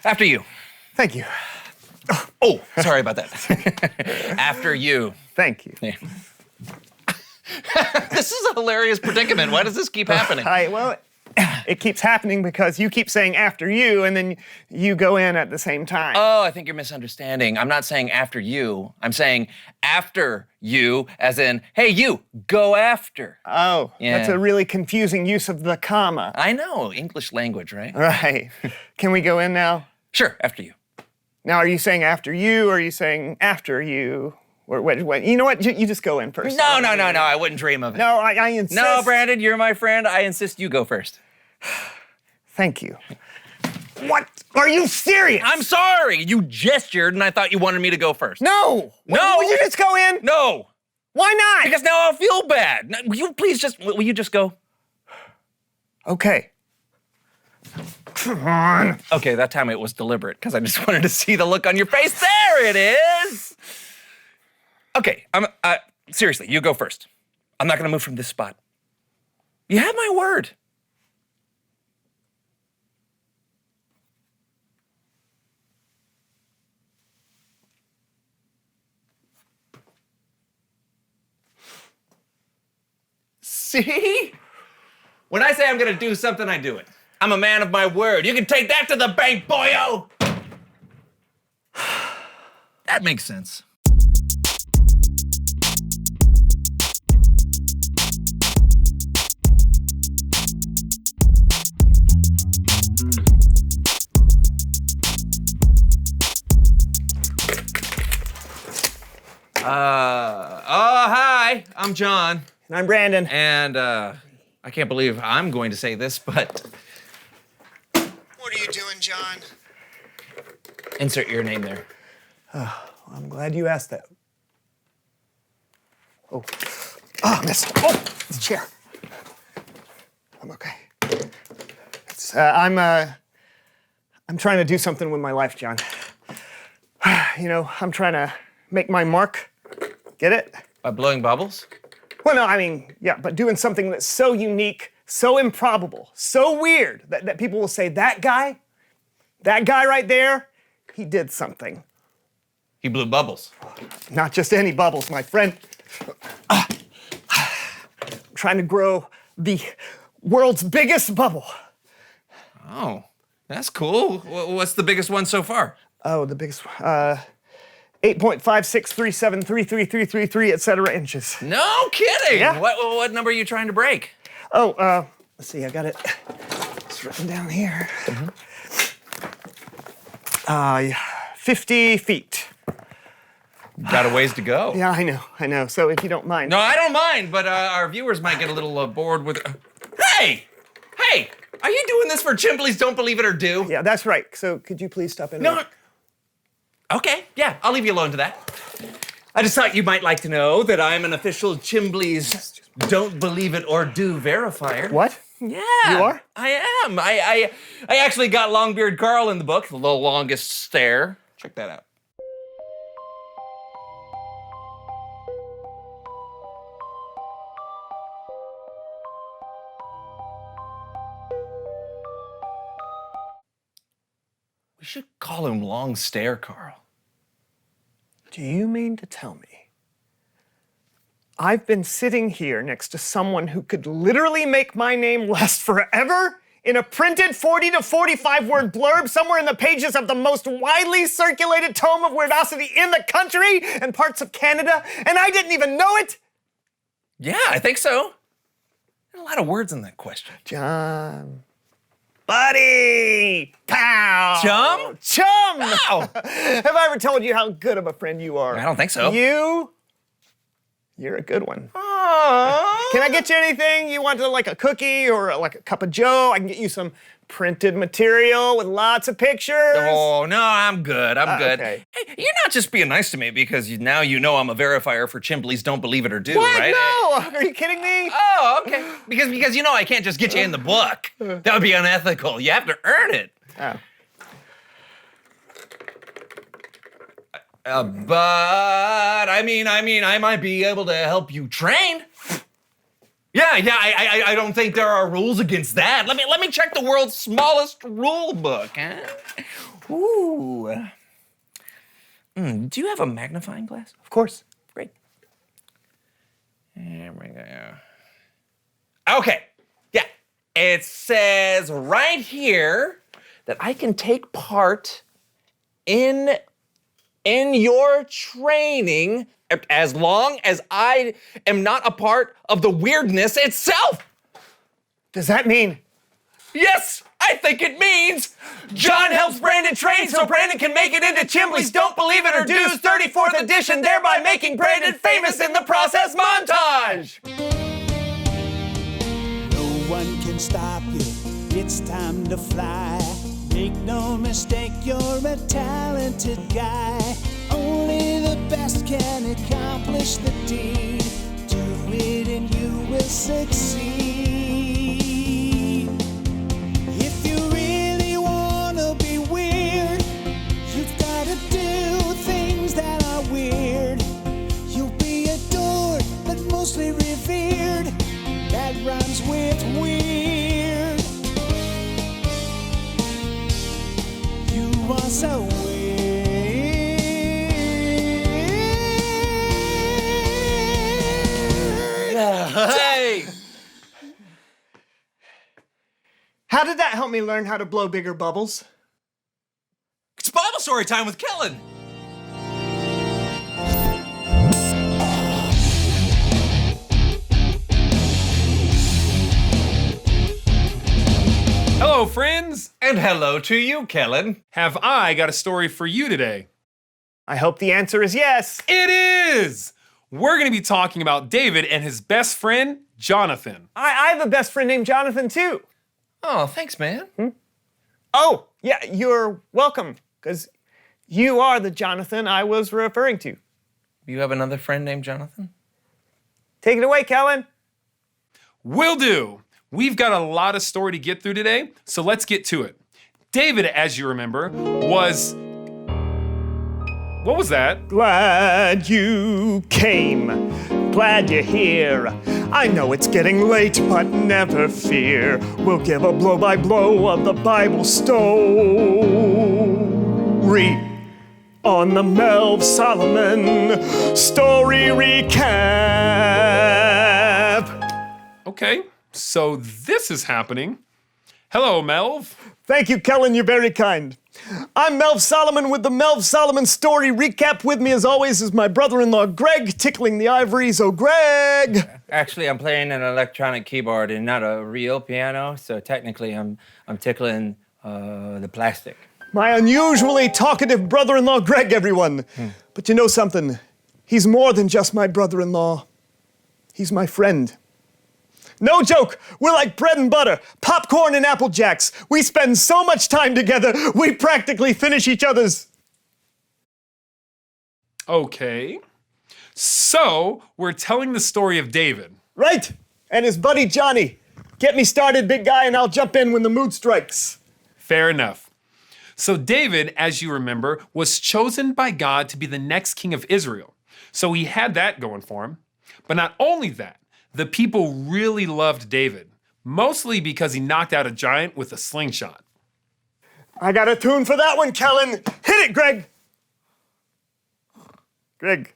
After you. Thank you. Oh, sorry about that. After you. Thank you. Yeah. This is a hilarious predicament. Why does this keep happening? It keeps happening because you keep saying after you, and then you go in at the same time. Oh, I think you're misunderstanding. I'm not saying after you. I'm saying after you, as in, hey, you, go after. Oh, Yeah. That's a really confusing use of the comma. I know, English language, right? Right. Can we go in now? Sure, after you. Now, are you saying after you, or are you saying after you? Or what? You know what? You just go in first. No, I wouldn't dream of it. No, I insist. No, Brandon, you're my friend. I insist you go first. Thank you. What? Are you serious? I'm sorry. You gestured and I thought you wanted me to go first. No. No. Will you just go in? No. Why not? Because now I'll feel bad. Will you just go? Okay. Come on. Okay, that time it was deliberate because I just wanted to see the look on your face. There it is. Okay, seriously, you go first. I'm not gonna move from this spot. You have my word. See? When I say I'm gonna do something, I do it. I'm a man of my word. You can take that to the bank, boyo! That makes sense. Hi, I'm John. And I'm Brandon. And, I can't believe I'm going to say this, but... What are you doing, John? Insert your name there. I'm glad you asked that. Oh, missed. Oh, the chair. I'm okay. I'm trying to do something with my life, John. You know, I'm trying to make my mark. Get it? By blowing bubbles? Well, no, I mean, yeah, but doing something that's so unique, so improbable, so weird that people will say, that guy right there, he did something. He blew bubbles. Not just any bubbles, my friend. I'm trying to grow the world's biggest bubble. Oh, that's cool. What's the biggest one so far? Oh, the biggest one. 8.5637333333, etc. inches. No kidding! Yeah. What number are you trying to break? Oh, let's see, I got it. It's written down here. 50 feet. Got a ways to go. Yeah, I know. So if you don't mind. No, I don't mind, but our viewers might get a little bored with... Hey! Are you doing this for Chimblies Don't Believe It or Do? Yeah, that's right. So could you please stop in? No. Okay, yeah, I'll leave you alone to that. I just thought you might like to know that I'm an official Chimblies Don't Believe It or Do verifier. What? Yeah. You are? I am. I actually got Longbeard Carl in the book, The Longest Stare. Check that out. We should call him Long Stare Carl. Do you mean to tell me I've been sitting here next to someone who could literally make my name last forever in a printed 40 to 45 word blurb somewhere in the pages of the most widely circulated tome of Weirdosity in the country and parts of Canada, and I didn't even know it? Yeah, I think so. There are a lot of words in that question. John. Buddy! Pal! Chum? Chum! Ow! Have I ever told you how good of a friend you are? I don't think so. You're a good one. Aww. Can I get you anything? You want like a cookie or like a cup of joe? I can get you some printed material with lots of pictures. Oh, no, I'm good. I'm good. Okay. Hey, you're not just being nice to me because now you know I'm a verifier for Chimblies Don't Believe It or Do, What? right? No! Are you kidding me? Oh, okay. Because you know I can't just get you in the book. That would be unethical. You have to earn it. Oh. But I mean, I might be able to help you train. I don't think there are rules against that. Let me check the world's smallest rule book. Huh? Ooh. Do you have a magnifying glass? Of course. Great. There we go. Okay. Yeah. It says right here that I can take part in your training as long as I am not a part of the weirdness itself. Does that mean? Yes, I think it means John helps Brandon train so Brandon can make it into Chimbley's Don't Believe It or Do's 34th edition, thereby making Brandon famous in the process montage. No one can stop you, it's time to fly. Make no mistake, you're a talented guy. Only the best can accomplish the deed. Do it and you will succeed. If you really wanna be weird, you've gotta do things that are weird. You'll be adored, but mostly revered. That rhymes with weird. You are so weird. Hey! How did that help me learn how to blow bigger bubbles? It's Bible story time with Kellen. Hello, friends! And hello to you, Kellen. Have I got a story for you today? I hope the answer is yes. It is! We're going to be talking about David and his best friend, Jonathan. I have a best friend named Jonathan too. Oh, thanks, man. Oh, yeah, you're welcome, because you are the Jonathan I was referring to. You have another friend named Jonathan? Take it away, Kellen. Will do! We've got a lot of story to get through today, so let's get to it. David, as you remember, was... What was that? Glad you came. Glad you're here. I know it's getting late, but never fear. We'll give a blow-by-blow of the Bible story on the Melv Solomon Story Recap. Okay, so this is happening. Hello, Melv. Thank you, Kellen. You're very kind. I'm Melv Solomon with the Melv Solomon Story Recap. With me, as always, is my brother-in-law, Greg, tickling the ivories. Oh, Greg! Actually, I'm playing an electronic keyboard and not a real piano, so technically I'm tickling the plastic. My unusually talkative brother-in-law, Greg, everyone. But you know something? He's more than just my brother-in-law. He's my friend. No joke, we're like bread and butter, popcorn and Apple Jacks. We spend so much time together, we practically finish each other's. Okay. So, we're telling the story of David. Right, and his buddy Johnny. Get me started, big guy, and I'll jump in when the mood strikes. Fair enough. So David, as you remember, was chosen by God to be the next king of Israel. So he had that going for him. But not only that, the people really loved David, mostly because he knocked out a giant with a slingshot. I got a tune for that one, Kellen. Hit it, Greg. Greg.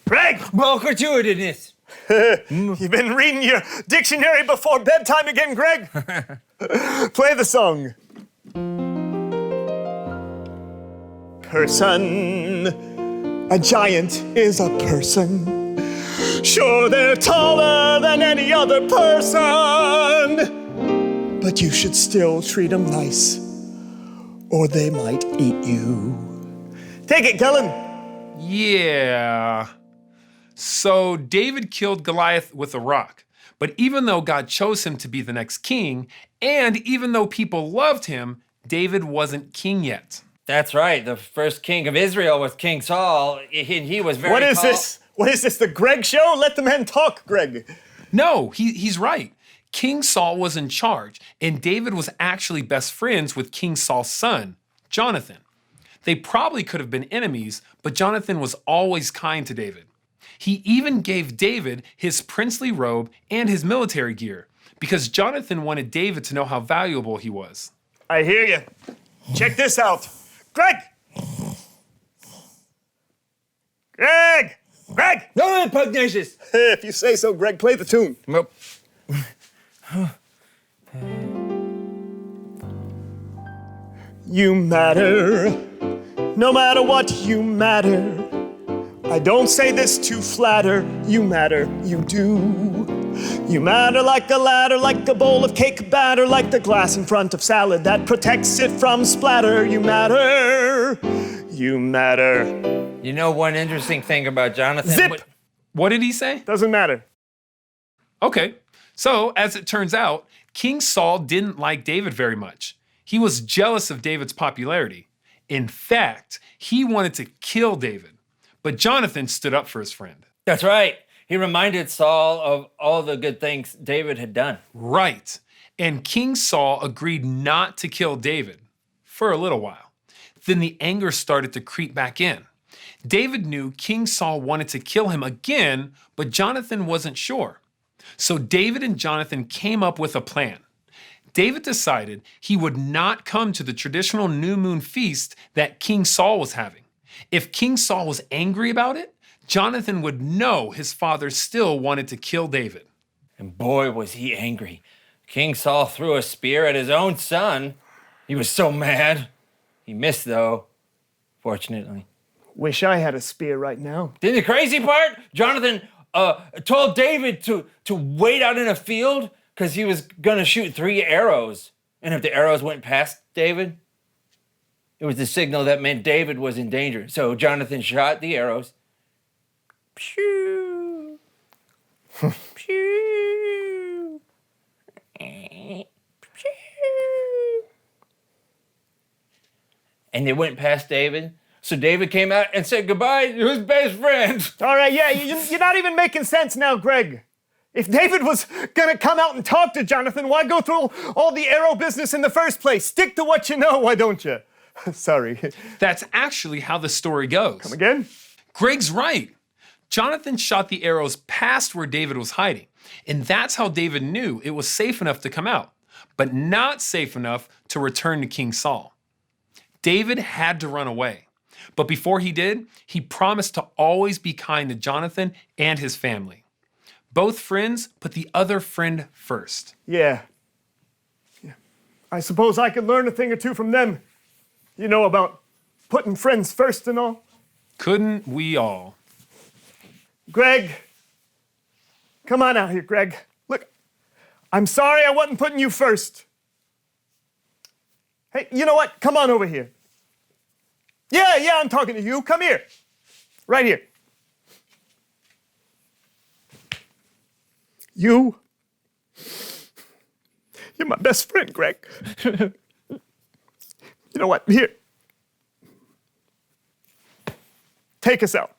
Greg! Bulk gratuitous. You've been reading your dictionary before bedtime again, Greg? Play the song. Person. A giant is a person. Sure, they're taller than any other person. But you should still treat them nice, or they might eat you. Take it, Kellen. Yeah. So David killed Goliath with a rock. But even though God chose him to be the next king, and even though people loved him, David wasn't king yet. That's right. The first king of Israel was King Saul. He was very What is tall. this? What is this, the Greg show? Let the men talk, Greg. No, he's right. King Saul was in charge, and David was actually best friends with King Saul's son, Jonathan. They probably could have been enemies, but Jonathan was always kind to David. He even gave David his princely robe and his military gear because Jonathan wanted David to know how valuable he was. I hear you. Check this out. Greg! Greg! Greg! No, pugnacious. If you say so, Greg, play the tune. Nope. You matter, no matter what, you matter. I don't say this to flatter, you matter, you do. You matter like a ladder, like a bowl of cake batter, like the glass in front of salad that protects it from splatter. You matter, you matter. You know one interesting thing about Jonathan? Zip! What did he say? Doesn't matter. Okay, so as it turns out, King Saul didn't like David very much. He was jealous of David's popularity. In fact, he wanted to kill David. But Jonathan stood up for his friend. That's right. He reminded Saul of all the good things David had done. Right. And King Saul agreed not to kill David for a little while. Then the anger started to creep back in. David knew King Saul wanted to kill him again, but Jonathan wasn't sure. So David and Jonathan came up with a plan. David decided he would not come to the traditional new moon feast that King Saul was having. If King Saul was angry about it, Jonathan would know his father still wanted to kill David. And boy, was he angry. King Saul threw a spear at his own son. He was so mad. He missed, though, fortunately. Wish I had a spear right now. Then the crazy part, Jonathan told David to wait out in a field because he was going to shoot 3 arrows. And if the arrows went past David, it was the signal that meant David was in danger. So Jonathan shot the arrows. Pew! Pew! Pew! And they went past David. So David came out and said goodbye to his best friend. All right, yeah, you're not even making sense now, Greg. If David was gonna come out and talk to Jonathan, why go through all the arrow business in the first place? Stick to what you know, why don't you? Sorry. That's actually how the story goes. Come again? Greg's right. Jonathan shot the arrows past where David was hiding, and that's how David knew it was safe enough to come out, but not safe enough to return to King Saul. David had to run away, but before he did, he promised to always be kind to Jonathan and his family. Both friends put the other friend first. Yeah. I suppose I could learn a thing or two from them. You know about putting friends first and all. Couldn't we all? Greg, come on out here, Greg. Look, I'm sorry I wasn't putting you first. Hey, you know what? Come on over here. Yeah, I'm talking to you. Come here. Right here. You're my best friend, Greg. You know what? Here. Take us out.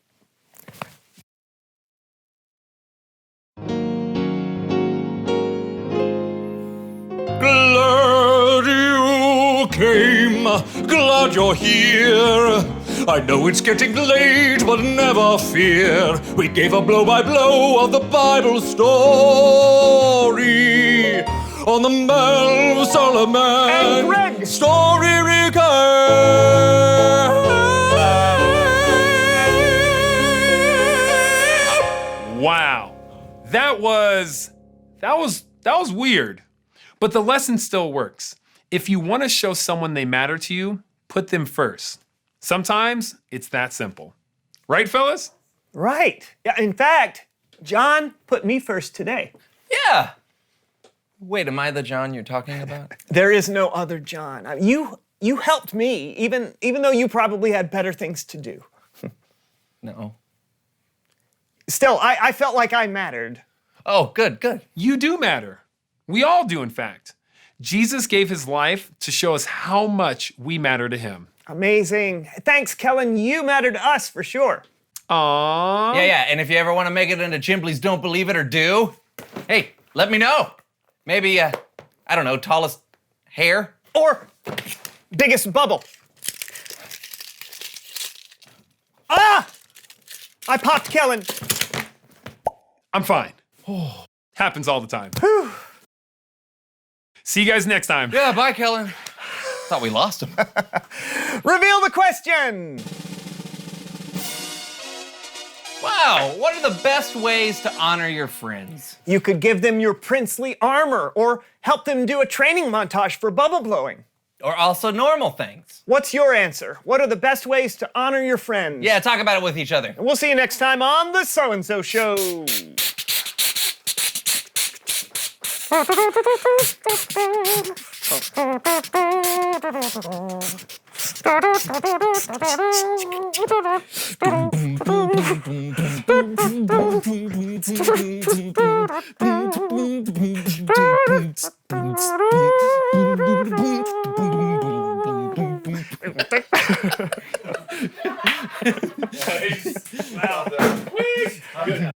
Glad you came, glad you're here. I know it's getting late, but never fear. We gave a blow-by-blow of the Bible story on the Mel Solomon Hey, Greg! Story Recap. Wow. That was weird. But the lesson still works. If you want to show someone they matter to you, put them first. Sometimes it's that simple. Right, fellas? Right. Yeah, in fact, John put me first today. Yeah. Wait, am I the John you're talking about? There is no other John. You helped me, even though you probably had better things to do. No. Still, I felt like I mattered. Oh, good. You do matter. We all do, in fact. Jesus gave his life to show us how much we matter to him. Amazing. Thanks, Kellen. You matter to us for sure. Aww. Yeah, and if you ever want to make it into Chimbley's Don't Believe It or Do, hey, let me know. Maybe, I don't know, tallest hair? Or biggest bubble. Ah! I popped Kellen. I'm fine. Happens all the time. See you guys next time. Yeah, bye, Kellen. Thought we lost him. Reveal the question. Wow, what are the best ways to honor your friends? You could give them your princely armor or help them do a training montage for bubble blowing. Or also normal things. What's your answer? What are the best ways to honor your friends? Yeah, talk about it with each other. We'll see you next time on The So-and-So Show. Well done.